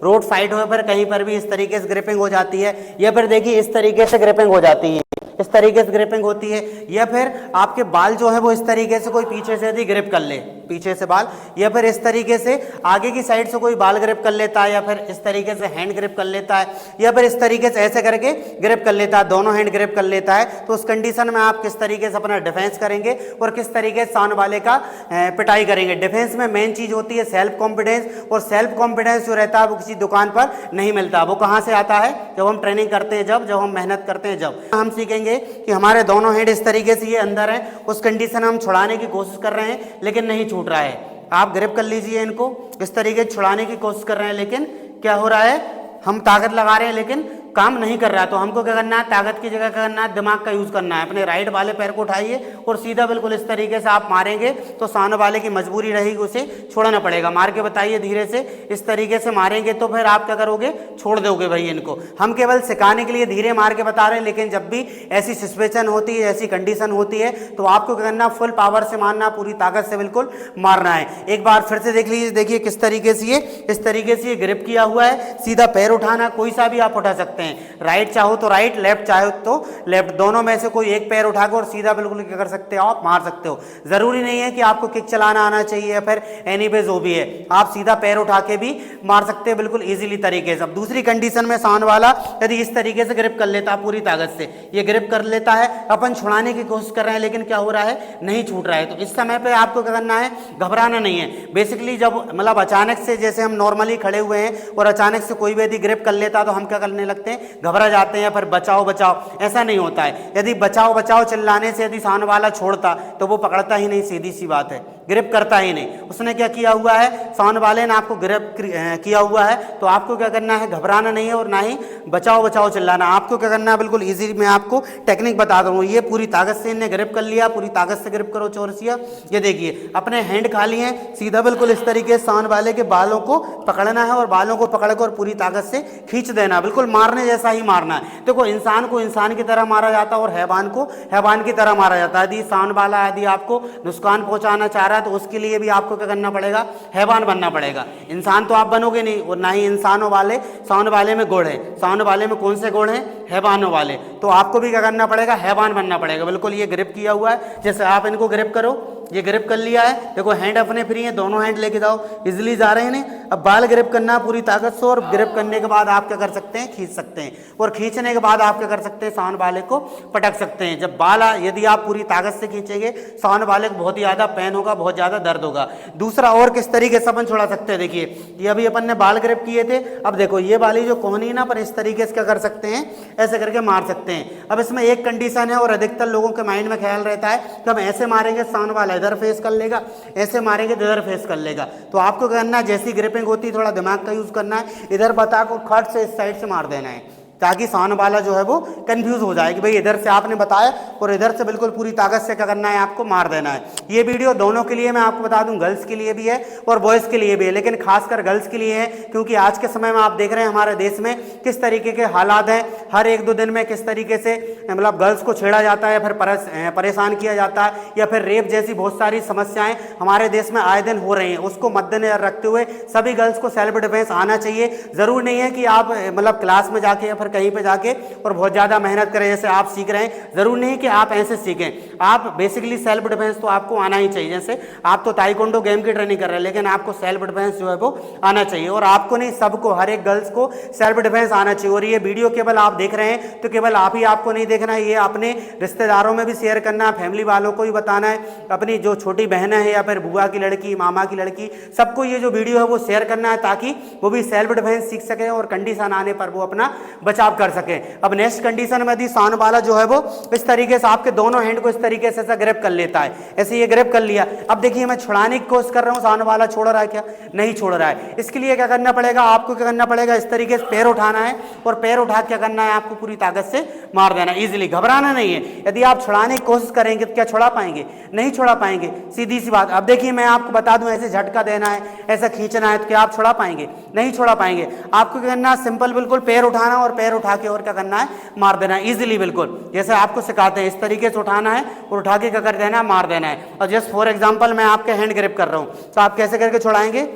Road side हो पर कहीं पर भी इस तरीके से ग्रिपिंग हो जाती है, या फिर देखिए इस तरीके से ग्रिपिंग हो जाती है, इस तरीके से ग्रिपिंग होती है, या फिर आपके बाल जो है वो इस तरीके से कोई पीछे से यदि ग्रिप कर ले, पीछे से बाल, या फिर इस तरीके से आगे की साइड से कोई बाल ग्रिप कर लेता है, या फिर इस तरीके से हैंड ग्रिप कर लेता है, या फिर इस तरीके से ऐसे करके ग्रिप कर लेता है, दोनों हैंड ग्रिप कर लेता है, तो उस कंडीशन में आप किस तरीके से अपना डिफेंस करेंगे और किस तरीके से सामने वाले का पिटाई करेंगे। डिफेंस में मेन चीज होती है सेल्फ कॉन्फिडेंस, और सेल्फ कॉन्फिडेंस जो रहता है वो किसी दुकान पर नहीं मिलता। वो कहाँ से आता है? जब हम ट्रेनिंग करते हैं, जब हम मेहनत करते हैं, जब हम सीखेंगे कि हमारे दोनों हैंड इस तरीके से ये अंदर है, उस कंडीशन हम छुड़ाने की कोशिश कर रहे हैं लेकिन नहीं छूट रहा है। आप ग्रिप कर लीजिए इनको, इस तरीके से छुड़ाने की कोशिश कर रहे हैं लेकिन क्या हो रहा है, हम ताकत लगा रहे हैं लेकिन काम नहीं कर रहा है। तो हमको क्या करना है, ताकत की जगह क्या करना है, दिमाग का यूज करना है। अपने राइट वाले पैर को उठाइए और सीधा बिल्कुल इस तरीके से आप मारेंगे तो सामने वाले की मजबूरी रहेगी, उसे छोड़ना पड़ेगा। मार के बताइए धीरे से, इस तरीके से मारेंगे तो फिर आप क्या करोगे, छोड़ दोगे भाई इनको। हम केवल सिखाने के लिए धीरे मार के बता रहे हैं, लेकिन जब भी ऐसी सिचुएशन होती है, ऐसी कंडीशन होती है तो आपको क्या करना, फुल पावर से मारना, पूरी ताकत से बिल्कुल मारना है। एक बार फिर से देख लीजिए, देखिए किस तरीके से ये इस तरीके से ये ग्रिप किया हुआ है। सीधा पैर उठाना, कोई सा भी आप उठा सकते हैं, राइट चाहो तो राइट, लेफ्ट चाहो तो लेफ्ट, दोनों में से कोई एक पैर उठाकर और सीधा बिल्कुल क्या कर सकते हो, आप मार सकते हो। जरूरी नहीं है कि आपको किक चलाना आना चाहिए या फिर एनीवे जो भी है, आप सीधा पैर उठा के भी मार सकते हैं बिल्कुल इजीली तरीके से। अब दूसरी कंडीशन में सामने वाला यदि इस तरीके से ग्रिप कर लेता है, पूरी ताकत से ये ग्रिप कर लेता है, अपन छुड़ाने की कोशिश कर रहे हैं लेकिन क्या हो रहा है, नहीं छूट रहा है। तो इस समय पे आपको क्या करना है, घबराना नहीं है। बेसिकली जब मतलब अचानक से, जैसे हम नॉर्मली खड़े हुए हैं और अचानक से कोई भी यदि ग्रिप कर लेता तो हम क्या करने लगते हैं, घबरा जाते हैं, या फिर बचाओ बचाओ, ऐसा नहीं होता है। यदि बचाओ बचाओ चिल्लाने से यदि सामने वाला छोड़ता तो वो पकड़ता ही नहीं, सीधी सी बात है, ग्रिप करता ही नहीं। उसने क्या किया हुआ है, सामने वाले ने आपको ग्रिप किया हुआ है, तो आपको क्या करना है, घबराना नहीं है और ना ही बचाओ बचाओ चिल्लाना। आपको क्या करना है, बिल्कुल इजी मैं आपको टेक्निक बता दूँ। ये पूरी ताकत से इन्हें ग्रिप कर लिया, पूरी ताकत से ग्रिप करो चौरसिया। ये देखिए अपने हैंड खाली हैं, सीधा बिल्कुल इस तरीके से सामने वाले के बालों को पकड़ना है और बालों को पकड़कर पूरी ताकत से खींच देना, बिल्कुल मारने जैसा ही मारना है। देखो इंसान को इंसान की तरह मारा जाता है और हैवान को हैवान की तरह मारा जाता है। यदि सामने वाला यदि आपको नुकसान पहुंचाना चाह रहा है तो उसके लिए भी आपको क्या करना पड़ेगा, हैवान बनना पड़ेगा। इंसान तो आप बनोगे नहीं, और ना ही इंसानों वाले सामने वाले में गुण है। सामने वाले में कौन से गुण हैं, हैवानों वाले। तो आपको भी क्या करना पड़ेगा, हैवान बनना पड़ेगा। बिल्कुल ये ग्रिप किया हुआ है, जैसे आप इनको ग्रिप करो, ये ग्रिप कर लिया है, देखो हैंड अपने फ्री है, दोनों हैंड लेके जाओ, इजिली जा रहे हैं। अब बाल ग्रिप करना पूरी ताकत से, और ग्रिप करने के बाद आप क्या कर सकते हैं, खींच सकते हैं, और खींचने के बाद आप क्या कर सकते हैं, सामने वाले को पटक सकते हैं। जब बाल यदि आप पूरी ताकत से खींचेंगे, सामने वाले को बहुत ही ज्यादा पेन होगा, बहुत ज्यादा दर्द होगा। दूसरा और किस तरीके से अपन छुड़ा सकते हैं, देखिए ये अभी अपन ने बाल ग्रिप किए थे, अब देखो ये वाली जो कोहनी ना पर इस तरीके से क्या कर सकते हैं, ऐसे करके मार सकते हैं। अब इसमें एक कंडीशन है और अधिकतर लोगों के माइंड में ख्याल रहता है कि हम ऐसे मारेंगे सामने वाला इधर फेस कर लेगा, ऐसे मारेंगे तो इधर फेस कर लेगा। तो आपको करना है, जैसी ग्रिपिंग होती है थोड़ा दिमाग का यूज करना है, इधर बता को खट से इस साइड से मार देना है, ताकि सामने वाला जो है वो कंफ्यूज हो जाए कि भाई इधर से आपने बताया और इधर से बिल्कुल पूरी ताकत से क्या करना है, आपको मार देना है। ये वीडियो दोनों के लिए मैं आपको बता दूं, गर्ल्स के लिए भी है और बॉयज़ के लिए भी है, लेकिन खासकर गर्ल्स के लिए है, क्योंकि आज के समय में आप देख रहे हैं हमारे देश में किस तरीके के हालात हैं। हर एक दो दिन में किस तरीके से मतलब गर्ल्स को छेड़ा जाता है, फिर परेशान किया जाता है, या फिर रेप जैसी बहुत सारी समस्याएं हमारे देश में आए दिन हो रही हैं। उसको मद्देनजर रखते हुए सभी गर्ल्स को सेल्फ डिफेंस आना चाहिए। जरूर नहीं है कि आप मतलब क्लास में जाके या फिर कहीं पे जाके और बहुत ज्यादा मेहनत करें, जैसे आप सीख रहे हैं, जरूर नहीं कि आप ऐसे सीखें। आप बेसिकली सेल्फ डिफेंस तो आपको आना ही चाहिए। जैसे आप तो ताइक्वांडो गेम की ट्रेनिंग कर रहे हैं, लेकिन आपको सेल्फ डिफेंस जो है वो आना चाहिए, और आपको नहीं, सबको, हर एक गर्ल्स को सेल्फ डिफेंस आना चाहिए। और ये वीडियो केवल आप देख रहे हैं तो केवल आप ही आपको नहीं देखना है, ये अपने रिश्तेदारों में भी शेयर करना है, फैमिली वालों को भी बताना है, अपनी जो छोटी बहनें हैं या फिर बुआ की लड़की, मामा की लड़की, सबको ये जो वीडियो है वो शेयर करना है, ताकि वो भी सेल्फ डिफेंस सीख सके और कंडीशन आने पर वो अपना बचाव कर सके। अब नेक्स्ट कंडीशन में यदि सामने वाला जो है वो इस तरीके से आपके दोनों हैंड को इस तरीके से ग्रिप कर लेता है, ऐसे ये ग्रिप कर लिया। अब देखिए मैं छुड़ाने की कोशिश कर रहा हूं, सामने वाला छोड़ रहा है क्या, नहीं छोड़ रहा है। इसके लिए क्या करना पड़ेगा, आपको क्या करना पड़ेगा, इस तरीके से पैर उठाना है, और पैर उठा क्या करना है, आपको पूरी ताकत से मार देना, इजीली, घबराना नहीं है। यदि आप छुड़ाने की कोशिश करेंगे तो क्या छुड़ा पाएंगे, नहीं छुड़ा पाएंगे, सीधी सी बात। अब देखिए मैं आपको बता दूं, ऐसे झटका देना है, ऐसा खींचना है, तो क्या आप छुड़ा पाएंगे, नहीं छुड़ा पाएंगे। आपको क्या करना है, सिंपल बिल्कुल पैर उठाना और पैर उठा के और क्या करना है, मार देना है, इजीली, बिल्कुल जैसे आपको सिखाते हैं, इस तरीके से उठाना है और उठा के क्या कर देना है, मार देना है। और जस्ट फॉर एग्जांपल मैं आपके हैंड ग्रिप कर रहा हूं, तो आप कैसे करके छुड़ाएंगे,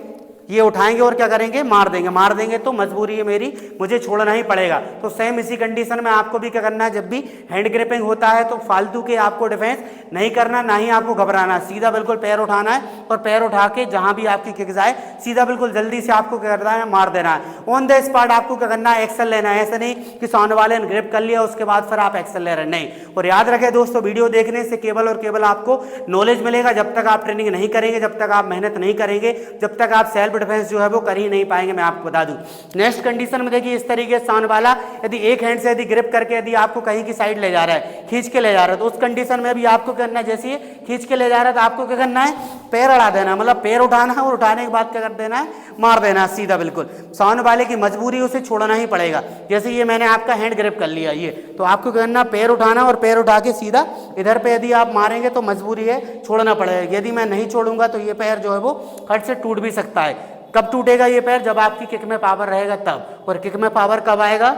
ये उठाएंगे और क्या करेंगे, मार देंगे तो मजबूरी है मेरी, मुझे छोड़ना ही पड़ेगा। तो सेम इसी कंडीशन में आपको भी क्या करना है, जब भी हैंड ग्रिपिंग होता है तो फालतू के आपको डिफेंस नहीं करना, ना ही आपको घबराना, सीधा बिल्कुल पैर उठाना है और पैर उठा के जहां भी आपकी किक जाए सीधा बिल्कुल जल्दी से आपको क्या करना है, मार देना है। ऑन द स्पॉट आपको क्या करना है, एक्शन लेना है। ऐसा नहीं कि सामने वाले ने ग्रिप कर लिया उसके बाद फिर आप एक्शन ले रहे, नहीं। और याद रखें दोस्तों, वीडियो देखने से केवल और केवल आपको नॉलेज मिलेगा, जब तक आप ट्रेनिंग नहीं करेंगे, जब तक आप मेहनत नहीं करेंगे, जब तक आप सेल्फ डिफेंस जो है वो कर ही नहीं पाएंगे, मैं आपको बता दूं। नेक्स्ट कंडीशन में देखिए इस तरीके से सामने वाला यदि एक हैंड से यदि ग्रिप करके यदि आपको कहीं की साइड ले जा रहा है, खींच के ले जा रहा है, तो उस कंडीशन में भी आपको करना है, जैसे खींच के ले जा रहा है तो आपको क्या करना है, पैर अड़ा देना, मतलब पैर उठाना है और उठाने के बाद क्या कर देना है, मार देना है सीधा बिल्कुल। सामने वाले की मजबूरी उसे छोड़ना ही पड़ेगा। जैसे ये मैंने आपका हैंड ग्रिप कर लिया, ये तो आपको करना पैर उठाना और पैर उठा के सीधा इधर पे यदि आप मारेंगे तो मजबूरी है, छोड़ना पड़ेगा। यदि मैं नहीं छोड़ूंगा तो ये पैर जो है वो हट से टूट भी सकता है। कब टूटेगा ये पैर, जब आपकी किक में पावर रहेगा तब। और किक में पावर कब आएगा,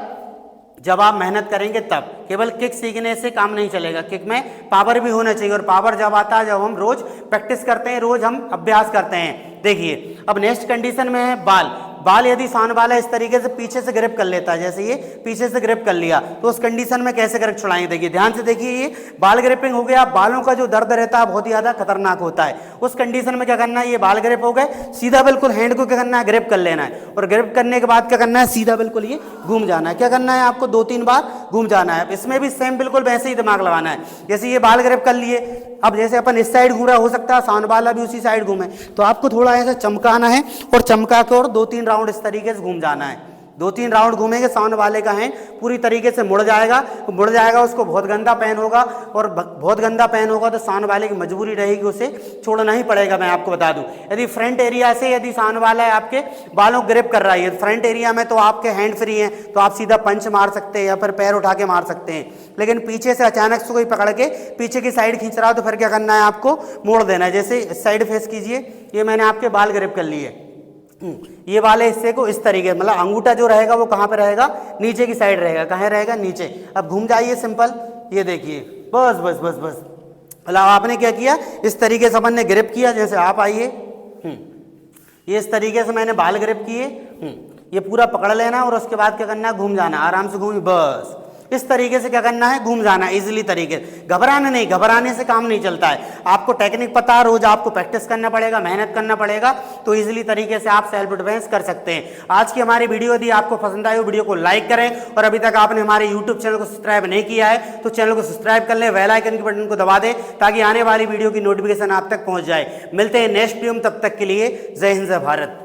जब आप मेहनत करेंगे तब। केवल किक सीखने से काम नहीं चलेगा, किक में पावर भी होना चाहिए। और पावर जब आता है जब हम रोज प्रैक्टिस करते हैं, रोज हम अभ्यास करते हैं। देखिए अब नेक्स्ट कंडीशन में है बाल। बाल यदि सामने वाला इस तरीके से पीछे से ग्रिप कर लेता है, जैसे ये पीछे से ग्रिप कर लिया, तो उस कंडीशन में कैसे ग्रिप छुड़ाएंगे, देखिए ध्यान से देखिए। ये बाल ग्रिपिंग हो गया, बालों का जो दर्द रहता है बहुत ही ज्यादा खतरनाक होता है। उस कंडीशन में क्या करना है, ये बाल ग्रिप हो गए, सीधा बिल्कुल हैंड को क्या करना है, ग्रिप कर लेना है। और ग्रिप करने के बाद क्या करना है, सीधा बिल्कुल ये घूम जाना है। क्या करना है, आपको 2-3 बार घूम जाना है। इसमें भी सेम बिल्कुल वैसे ही दिमाग लगाना है। जैसे ये बाल ग्रिप कर लिए, अब जैसे अपन इस साइड घूम रहा, हो सकता है सामने वाला भी उसी साइड घूमे, तो आपको थोड़ा ऐसा चमकाना है और चमका के और 2-3 राउंड इस तरीके से घूम जाना है। 2-3 राउंड घूमेंगे, सामने वाले का हैंड पूरी तरीके से मुड़ जाएगा, उसको बहुत गंदा पेन होगा। और बहुत गंदा पेन होगा तो सामने वाले की मजबूरी रहेगी, उसे छोड़ना ही पड़ेगा, मैं आपको बता दूं। यदि फ्रंट एरिया से यदि सामने वाला है आपके बालों ग्रिप कर रहा है, फ्रंट एरिया में तो आपके हैंड फ्री हैं, तो आप सीधा पंच मार सकते हैं या फिर पैर उठा के मार सकते हैं। लेकिन पीछे से अचानक से कोई पकड़ के पीछे की साइड खींच रहा हो तो फिर क्या करना है, आपको मोड़ देना है। जैसे साइड फेस कीजिए, ये मैंने आपके बाल ग्रिप कर लिए, ये वाले हिस्से को इस तरीके, मतलब अंगूठा जो रहेगा वो कहाँ पे रहेगा, नीचे की साइड रहेगा। कहाँ रहेगा, नीचे। अब घूम जाइए सिंपल, ये देखिए, बस बस बस बस। मतलब आपने क्या किया, इस तरीके से अपन ने ग्रिप किया। जैसे आप आइए, ये इस तरीके से मैंने बाल ग्रिप किए, ये पूरा पकड़ लेना और उसके बाद क्या करना है, घूम जाना, आराम से घूम, बस इस तरीके से क्या करना है, घूम जाना इजीली तरीके। घबराना नहीं, घबराने से काम नहीं चलता है। आपको टेक्निक पता है, रोज आपको प्रैक्टिस करना पड़ेगा, मेहनत करना पड़ेगा, तो इजीली तरीके से आप सेल्फ डिफेंस कर सकते हैं। आज की हमारी वीडियो यदि आपको पसंद आई हो, वीडियो को लाइक करें। और अभी तक आपने हमारे यूट्यूब चैनल को सब्सक्राइब नहीं किया है तो चैनल को सब्सक्राइब कर लें, बेल आइकन के बटन को दबा दें ताकि आने वाली वीडियो की नोटिफिकेशन आप तक पहुंच जाए। मिलते हैं नेक्स्ट वीडियो में, तब तक के लिए जय हिंद जय भारत।